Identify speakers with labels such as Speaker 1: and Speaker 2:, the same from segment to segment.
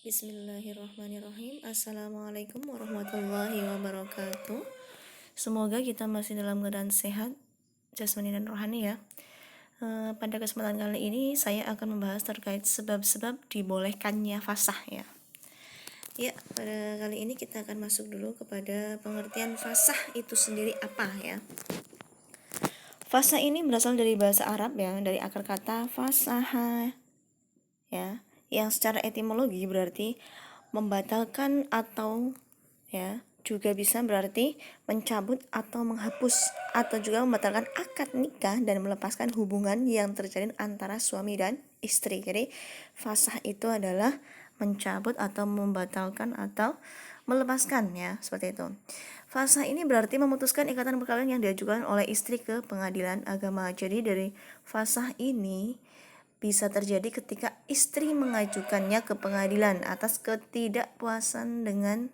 Speaker 1: Bismillahirrahmanirrahim. Assalamualaikum warahmatullahi wabarakatuh. Semoga kita masih dalam keadaan sehat jasmani dan rohani ya. Pada kesempatan kali ini saya akan membahas terkait sebab-sebab dibolehkannya fasah ya. Ya, pada kali ini kita akan masuk dulu kepada pengertian fasah itu sendiri apa ya. Fasah ini berasal dari bahasa Arab ya, dari akar kata fasaha ya, yang secara etimologi berarti membatalkan atau ya juga bisa berarti mencabut atau menghapus atau juga membatalkan akad nikah dan melepaskan hubungan yang terjalin antara suami dan istri. Jadi fasah itu adalah mencabut atau membatalkan atau melepaskan ya, seperti itu. Fasah ini berarti memutuskan ikatan perkawinan yang diajukan oleh istri ke pengadilan agama. Jadi dari fasah ini bisa terjadi ketika istri mengajukannya ke pengadilan atas ketidakpuasan dengan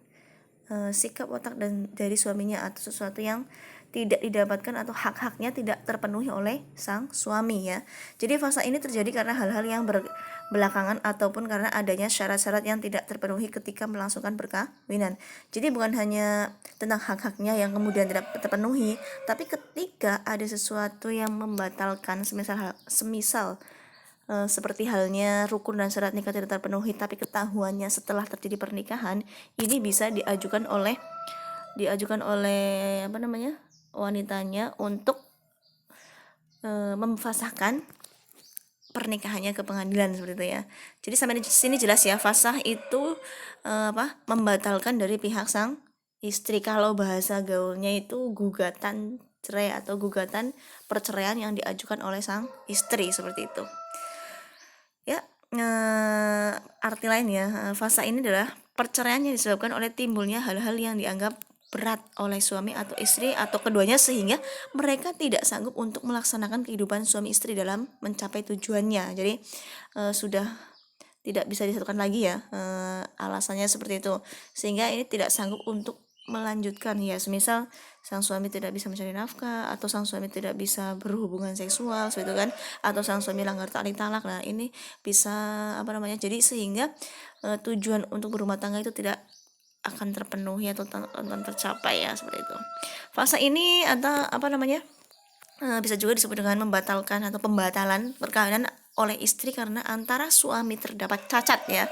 Speaker 1: sikap watak dan dari suaminya atau sesuatu yang tidak didapatkan atau hak-haknya tidak terpenuhi oleh sang suami ya. Jadi fase ini terjadi karena hal-hal yang belakangan ataupun karena adanya syarat-syarat yang tidak terpenuhi ketika melangsungkan perkawinan. Jadi bukan hanya tentang hak-haknya yang kemudian tidak terpenuhi, tapi ketika ada sesuatu yang membatalkan semisal seperti halnya rukun dan syarat nikah tidak terpenuhi tapi ketahuannya setelah terjadi pernikahan, ini bisa diajukan oleh wanitanya untuk memfasahkan pernikahannya ke pengadilan, seperti itu ya. Jadi sampai di sini jelas ya, fasah itu membatalkan dari pihak sang istri. Kalau bahasa gaulnya itu gugatan cerai atau gugatan perceraian yang diajukan oleh sang istri, seperti itu. Ya, arti lainnya, fasa ini adalah perceraian yang disebabkan oleh timbulnya hal-hal yang dianggap berat oleh suami atau istri atau keduanya sehingga mereka tidak sanggup untuk melaksanakan kehidupan suami istri dalam mencapai tujuannya. Jadi sudah tidak bisa disatukan lagi ya, alasannya seperti itu, sehingga ini tidak sanggup untuk melanjutkan ya, semisal sang suami tidak bisa mencari nafkah atau sang suami tidak bisa berhubungan seksual seperti itu kan, atau sang suami langgar talak. Nah ini bisa jadi sehingga tujuan untuk berumah tangga itu tidak akan terpenuhi atau tercapai ya, seperti itu. Fase ini atau bisa juga disebut dengan membatalkan atau pembatalan perkawinan oleh istri karena antara suami terdapat cacat ya,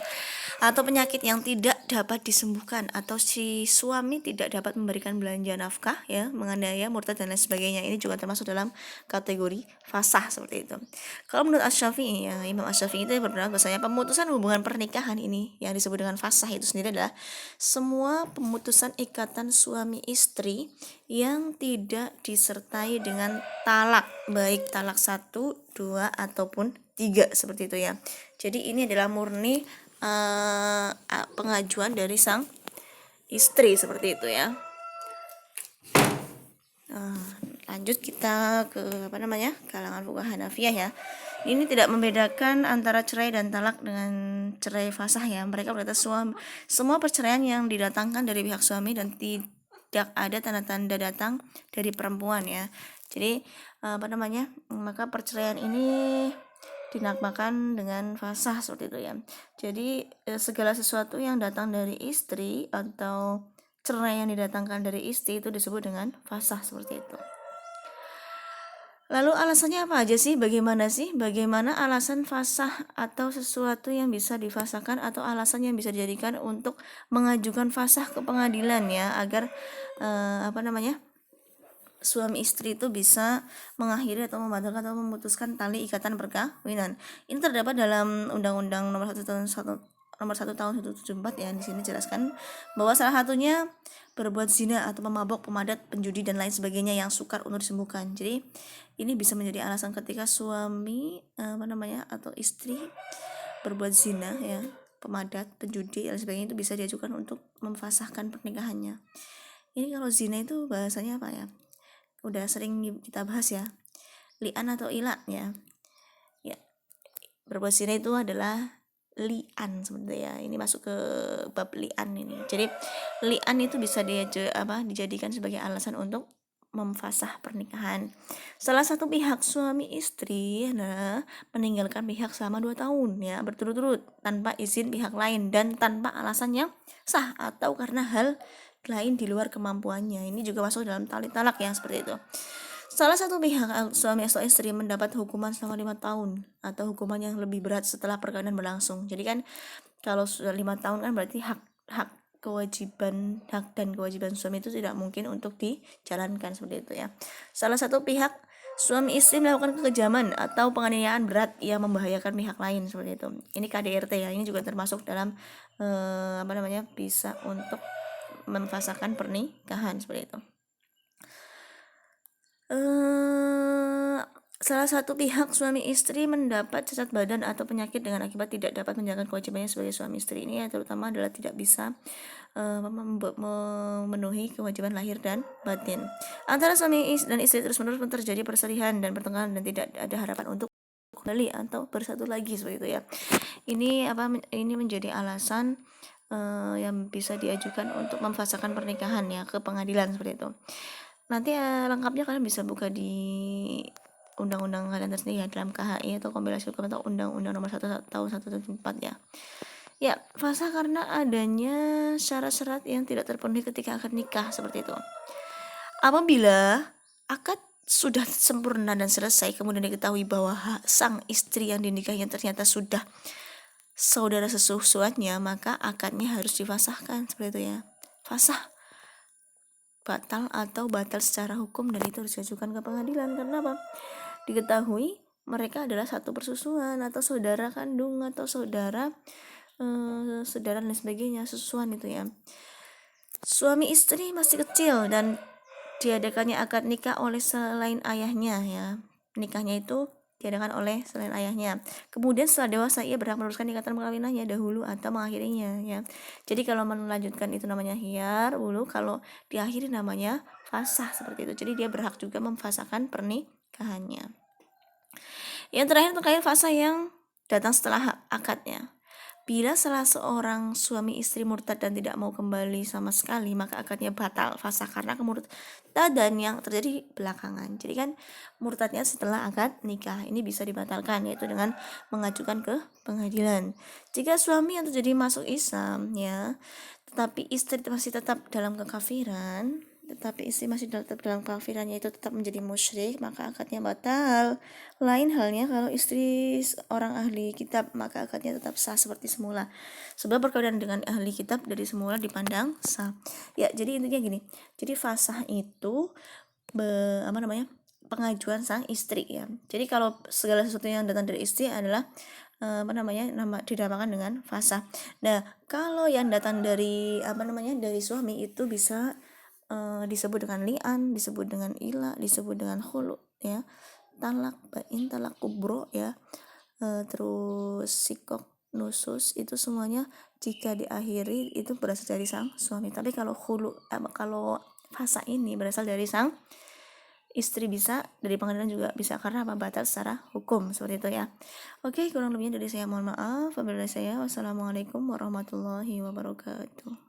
Speaker 1: atau penyakit yang tidak dapat disembuhkan, atau si suami tidak dapat memberikan belanja nafkah ya, menganiaya, murtad dan lain sebagainya. Ini juga termasuk dalam kategori fasah, seperti itu. Kalau menurut Asy-Syafi'i ya, Imam Asy-Syafi'i itu berpendapat bahwasanya pemutusan hubungan pernikahan ini yang disebut dengan fasah itu sendiri adalah semua pemutusan ikatan suami istri yang tidak disertai dengan talak, baik talak 1, 2 ataupun 3, seperti itu ya. Jadi ini adalah murni pengajuan dari sang istri, seperti itu ya. Lanjut kita ke kalangan fuqaha Hanafiyah ya. Ini tidak membedakan antara cerai dan talak dengan cerai fasah ya. Mereka berkata semua perceraian yang didatangkan dari pihak suami dan tidak ada tanda-tanda datang dari perempuan ya. Jadi maka perceraian ini dinamakan dengan fasah, seperti itu ya. Jadi segala sesuatu yang datang dari istri atau cerai yang didatangkan dari istri itu disebut dengan fasah, seperti itu. Lalu alasannya apa aja sih? Bagaimana alasan fasah atau sesuatu yang bisa difasahkan atau alasan yang bisa dijadikan untuk mengajukan fasah ke pengadilan ya, agar suami istri itu bisa mengakhiri atau membatalkan atau memutuskan tali ikatan perkawinan. Ini terdapat dalam Undang-Undang Nomor 1 Tahun 1974 ya. Di sini jelaskan bahwa salah satunya berbuat zina atau memabok, pemadat, penjudi dan lain sebagainya yang sukar untuk disembuhkan. Jadi ini bisa menjadi alasan ketika suami atau istri berbuat zina ya, pemadat, penjudi dan sebagainya, itu bisa diajukan untuk memfasahkan pernikahannya. Ini kalau zina itu bahasanya apa ya? Udah sering kita bahas ya, li'an atau ila ya. Berbuat zina itu adalah li'an sebenarnya ya. Ini masuk ke bab li'an ini. Jadi li'an itu bisa dijadikan sebagai alasan untuk memfasah pernikahan. Salah satu pihak suami istri adalah meninggalkan pihak selama 2 tahun ya berturut-turut tanpa izin pihak lain dan tanpa alasan yang sah atau karena hal lain di luar kemampuannya. Ini juga masuk dalam tali talak yang seperti itu. Salah satu pihak suami atau istri mendapat hukuman selama 5 tahun atau hukuman yang lebih berat setelah perkawinan berlangsung. Jadi kan kalau sudah 5 tahun kan berarti hak dan kewajiban suami itu tidak mungkin untuk dijalankan seperti itu ya. Salah satu pihak suami istri melakukan kekejaman atau penganiayaan berat yang membahayakan pihak lain seperti itu. Ini KDRT ya. Ini juga termasuk dalam bisa untuk memfasahkan pernikahan seperti itu. Salah satu pihak suami istri mendapat cacat badan atau penyakit dengan akibat tidak dapat menjalankan kewajibannya sebagai suami istri. Ini ya terutama adalah tidak bisa memenuhi kewajiban lahir dan batin. Antara suami dan istri terus-menerus terjadi perselisihan dan pertengkaran dan tidak ada harapan untuk kembali atau bersatu lagi seperti itu ya. Ini menjadi alasan yang bisa diajukan untuk memfasahkan pernikahan ya ke pengadilan seperti itu. Nanti lengkapnya kalian bisa buka di undang-undang kalian sendiri ya dalam KHI atau kompilasi hukum atau undang-undang nomor 1 tahun 174 ya. Ya, fasah karena adanya syarat-syarat yang tidak terpenuhi ketika akad nikah seperti itu. Apabila akad sudah sempurna dan selesai kemudian diketahui bahwa sang istri yang dinikahinya ternyata sudah saudara sesusuannya, maka akadnya harus difasahkan seperti itu ya. Fasah batal atau batal secara hukum dan itu harus diajukan ke pengadilan karena apa? Diketahui mereka adalah satu persusuan atau saudara kandung atau saudara dan sebagainya, susuan itu ya. Suami istri masih kecil dan diadakannya akad nikah oleh selain ayahnya ya. Nikahnya itu diadakan oleh selain ayahnya. Kemudian setelah dewasa ia berhak meneruskan ikatan perkawinannya dahulu atau mengakhirinya ya. Jadi kalau melanjutkan itu namanya hiyar ulu, kalau diakhiri namanya fasah seperti itu. Jadi dia berhak juga memfasahkan pernikahannya. Yang terakhir terkait fasah yang datang setelah akadnya. Bila salah seorang suami istri murtad dan tidak mau kembali sama sekali, maka akadnya batal fasah karena kemurtadan yang terjadi belakangan. Jadi kan murtadnya setelah akad nikah ini bisa dibatalkan yaitu dengan mengajukan ke pengadilan. Jika suami yang terjadi masuk Islam ya, tetapi istri masih tetap dalam kekafiran, yaitu tetap menjadi musyrik, maka akadnya batal. Lain halnya kalau istri orang ahli kitab, maka akadnya tetap sah seperti semula. Sebab perkawinan dengan ahli kitab dari semula dipandang sah. Ya, jadi intinya gini. Jadi fasah itu pengajuan sang istri ya. Jadi kalau segala sesuatu yang datang dari istri adalah dinamakan dengan fasah. Nah, kalau yang datang dari dari suami itu bisa disebut dengan li'an, disebut dengan ila, disebut dengan khulu ya, talak bain, talak kubro ya, terus sikok, nusus, itu semuanya jika diakhiri itu berasal dari sang suami. Tapi kalau khulu kalau fasa ini berasal dari sang istri, bisa dari pengadilan juga bisa karena batal secara hukum seperti itu ya. Oke, kurang lebihnya dari saya mohon maaf. Wabillahi saya wassalamualaikum warahmatullahi wabarakatuh.